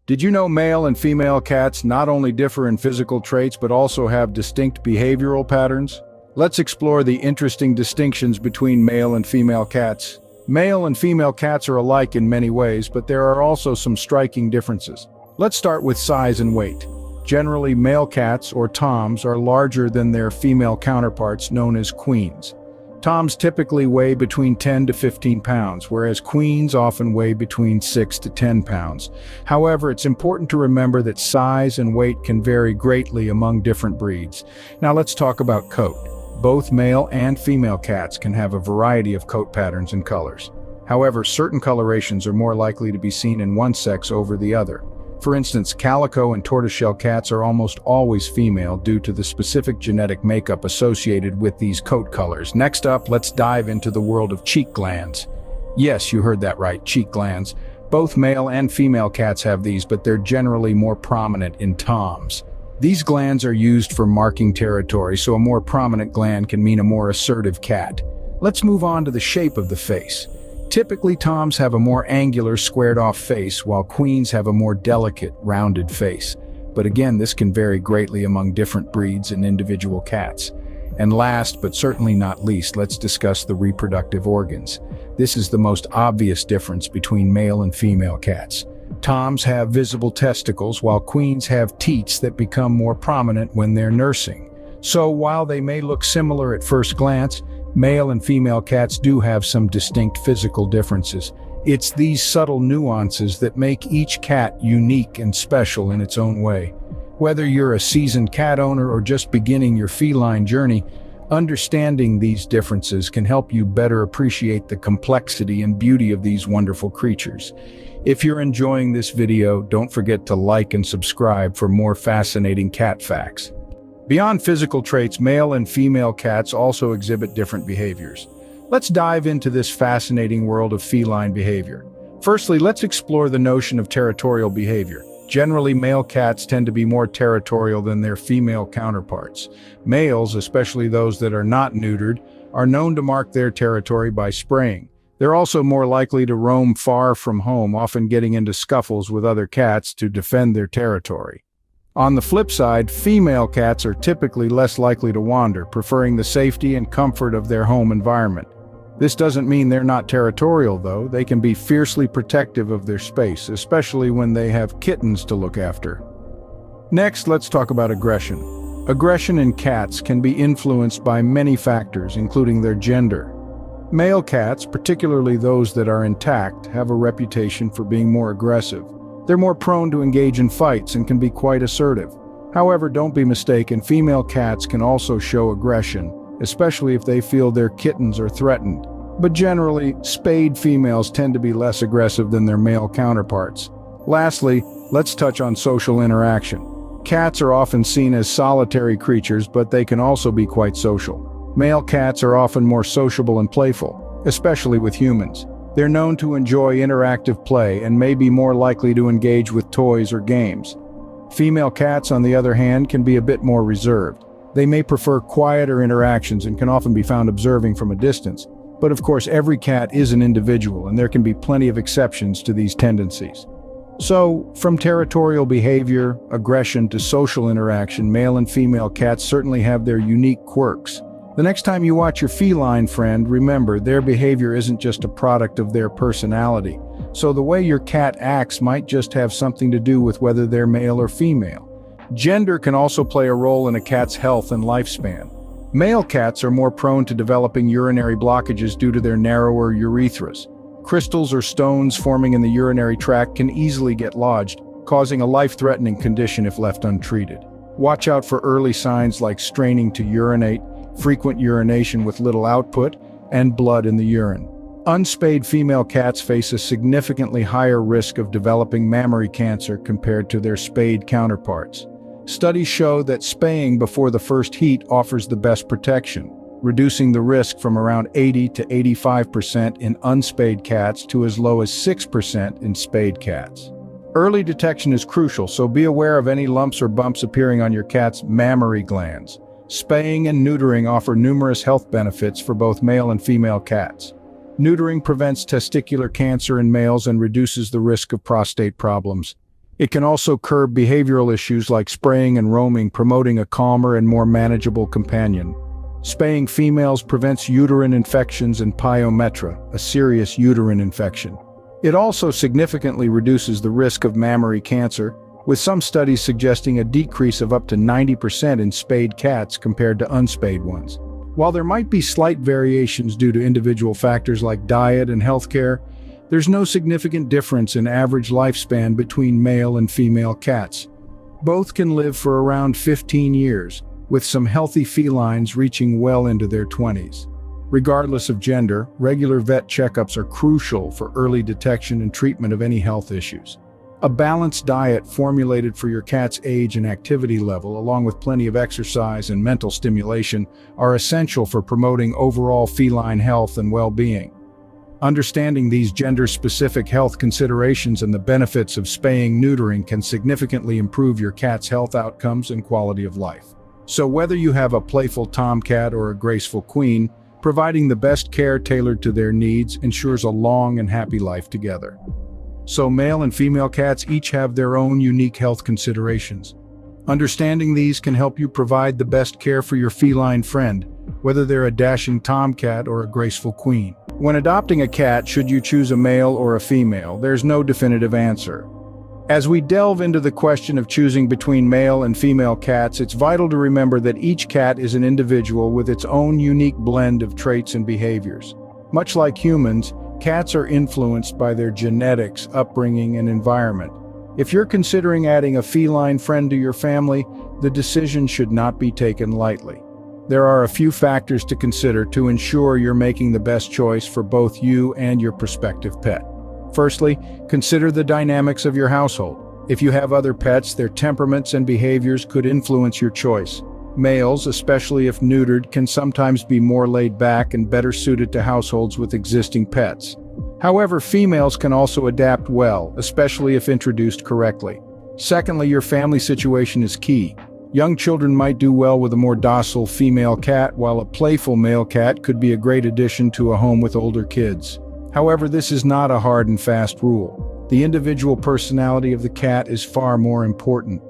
Did you know male and female cats not only differ in physical traits but also have distinct behavioral patterns? Let's explore the interesting distinctions between male and female cats. Male and female cats are alike in many ways, but there are also some striking differences. Let's start with size and weight. Generally, male cats, or toms, are larger than their female counterparts known as queens. Toms typically weigh between 10 to 15 pounds, whereas queens often weigh between 6 to 10 pounds. However, it's important to remember that size and weight can vary greatly among different breeds. Now let's talk about coat. Both male and female cats can have a variety of coat patterns and colors. However, certain colorations are more likely to be seen in one sex over the other. For instance, calico and tortoiseshell cats are almost always female due to the specific genetic makeup associated with these coat colors. Next up, let's dive into the world of cheek glands. Yes, you heard that right, cheek glands. Both male and female cats have these, but they're generally more prominent in toms. These glands are used for marking territory, so a more prominent gland can mean a more assertive cat. Let's move on to the shape of the face. Typically, toms have a more angular, squared-off face, while queens have a more delicate, rounded face. But again, this can vary greatly among different breeds and individual cats. And last, but certainly not least, let's discuss the reproductive organs. This is the most obvious difference between male and female cats. Toms have visible testicles, while queens have teats that become more prominent when they're nursing. So while they may look similar at first glance, male and female cats do have some distinct physical differences. It's these subtle nuances that make each cat unique and special in its own way. Whether you're a seasoned cat owner or just beginning your feline journey, understanding these differences can help you better appreciate the complexity and beauty of these wonderful creatures. If you're enjoying this video, don't forget to like and subscribe for more fascinating cat facts. Beyond physical traits, male and female cats also exhibit different behaviors. Let's dive into this fascinating world of feline behavior. Firstly, let's explore the notion of territorial behavior. Generally, male cats tend to be more territorial than their female counterparts. Males, especially those that are not neutered, are known to mark their territory by spraying. They're also more likely to roam far from home, often getting into scuffles with other cats to defend their territory. On the flip side, female cats are typically less likely to wander, preferring the safety and comfort of their home environment. This doesn't mean they're not territorial, though. They can be fiercely protective of their space, especially when they have kittens to look after. Next, let's talk about aggression. Aggression in cats can be influenced by many factors, including their gender. Male cats, particularly those that are intact, have a reputation for being more aggressive. They're more prone to engage in fights and can be quite assertive. However, don't be mistaken, female cats can also show aggression, especially if they feel their kittens are threatened. But generally, spayed females tend to be less aggressive than their male counterparts. Lastly, let's touch on social interaction. Cats are often seen as solitary creatures, but they can also be quite social. Male cats are often more sociable and playful, especially with humans. They're known to enjoy interactive play and may be more likely to engage with toys or games. Female cats, on the other hand, can be a bit more reserved. They may prefer quieter interactions and can often be found observing from a distance. But of course, every cat is an individual, and there can be plenty of exceptions to these tendencies. So, from territorial behavior, aggression to social interaction, male and female cats certainly have their unique quirks. The next time you watch your feline friend, remember, their behavior isn't just a product of their personality. So the way your cat acts might just have something to do with whether they're male or female. Gender can also play a role in a cat's health and lifespan. Male cats are more prone to developing urinary blockages due to their narrower urethras. Crystals or stones forming in the urinary tract can easily get lodged, causing a life-threatening condition if left untreated. Watch out for early signs like straining to urinate, frequent urination with little output, and blood in the urine. Unspayed female cats face a significantly higher risk of developing mammary cancer compared to their spayed counterparts. Studies show that spaying before the first heat offers the best protection, reducing the risk from around 80 to 85% in unspayed cats to as low as 6% in spayed cats. Early detection is crucial, so be aware of any lumps or bumps appearing on your cat's mammary glands. Spaying and neutering offer numerous health benefits for both male and female cats. Neutering prevents testicular cancer in males and reduces the risk of prostate problems. It can also curb behavioral issues like spraying and roaming, promoting a calmer and more manageable companion. Spaying females prevents uterine infections and pyometra, a serious uterine infection. It also significantly reduces the risk of mammary cancer, with some studies suggesting a decrease of up to 90% in spayed cats compared to unspayed ones. While there might be slight variations due to individual factors like diet and healthcare, there's no significant difference in average lifespan between male and female cats. Both can live for around 15 years, with some healthy felines reaching well into their 20s. Regardless of gender, regular vet checkups are crucial for early detection and treatment of any health issues. A balanced diet formulated for your cat's age and activity level, along with plenty of exercise and mental stimulation, are essential for promoting overall feline health and well-being. Understanding these gender-specific health considerations and the benefits of spaying-neutering can significantly improve your cat's health outcomes and quality of life. So whether you have a playful tomcat or a graceful queen, providing the best care tailored to their needs ensures a long and happy life together. So male and female cats each have their own unique health considerations. Understanding these can help you provide the best care for your feline friend, whether they're a dashing tomcat or a graceful queen. When adopting a cat, should you choose a male or a female, there's no definitive answer. As we delve into the question of choosing between male and female cats, it's vital to remember that each cat is an individual with its own unique blend of traits and behaviors. Much like humans, cats are influenced by their genetics, upbringing, and environment. If you're considering adding a feline friend to your family, the decision should not be taken lightly. There are a few factors to consider to ensure you're making the best choice for both you and your prospective pet. Firstly, consider the dynamics of your household. If you have other pets, their temperaments and behaviors could influence your choice. Males, especially if neutered, can sometimes be more laid back and better suited to households with existing pets. However, females can also adapt well, especially if introduced correctly. Secondly, your family situation is key. Young children might do well with a more docile female cat, while a playful male cat could be a great addition to a home with older kids. However, this is not a hard and fast rule. The individual personality of the cat is far more important.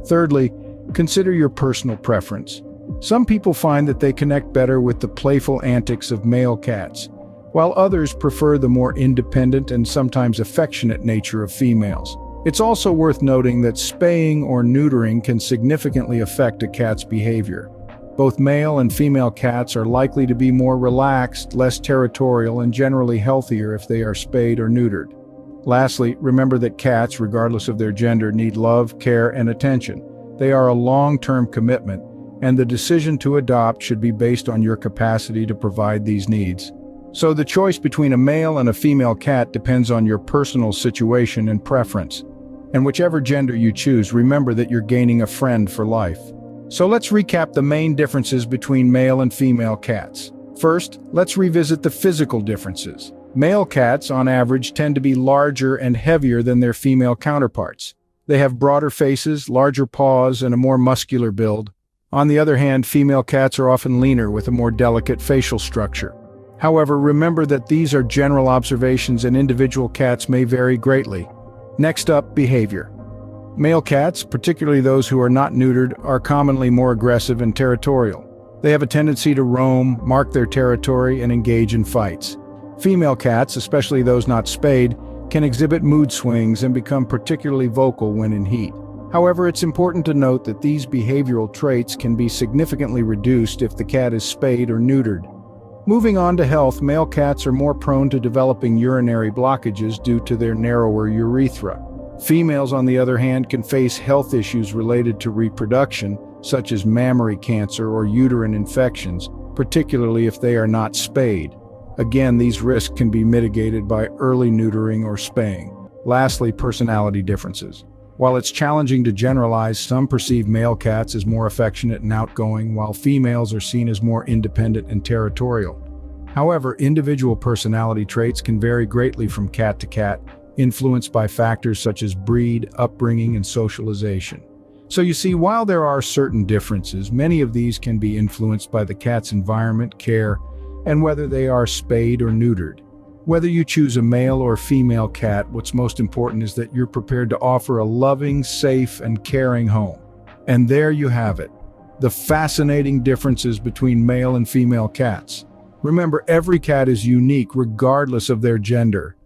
Thirdly, consider your personal preference. Some people find that they connect better with the playful antics of male cats, while others prefer the more independent and sometimes affectionate nature of females. It's also worth noting that spaying or neutering can significantly affect a cat's behavior. Both male and female cats are likely to be more relaxed, less territorial, and generally healthier if they are spayed or neutered. Lastly, remember that cats, regardless of their gender, need love, care, and attention. They are a long-term commitment, and the decision to adopt should be based on your capacity to provide these needs. So the choice between a male and a female cat depends on your personal situation and preference. And whichever gender you choose, remember that you're gaining a friend for life. So let's recap the main differences between male and female cats. First, let's revisit the physical differences. Male cats, on average, tend to be larger and heavier than their female counterparts. They have broader faces, larger paws, and a more muscular build. On the other hand, female cats are often leaner with a more delicate facial structure. However, remember that these are general observations and individual cats may vary greatly. Next up, behavior. Male cats, particularly those who are not neutered, are commonly more aggressive and territorial. They have a tendency to roam, mark their territory, and engage in fights. Female cats, especially those not spayed, can exhibit mood swings and become particularly vocal when in heat. However, it's important to note that these behavioral traits can be significantly reduced if the cat is spayed or neutered. Moving on to health, male cats are more prone to developing urinary blockages due to their narrower urethra. Females, on the other hand, can face health issues related to reproduction, such as mammary cancer or uterine infections, particularly if they are not spayed. Again, these risks can be mitigated by early neutering or spaying. Lastly, personality differences. While it's challenging to generalize, some perceive male cats as more affectionate and outgoing, while females are seen as more independent and territorial. However, individual personality traits can vary greatly from cat to cat, influenced by factors such as breed, upbringing, and socialization. So you see, while there are certain differences, many of these can be influenced by the cat's environment, care, and whether they are spayed or neutered. Whether you choose a male or female cat, what's most important is that you're prepared to offer a loving, safe, and caring home. And there you have it, the fascinating differences between male and female cats. Remember, every cat is unique regardless of their gender.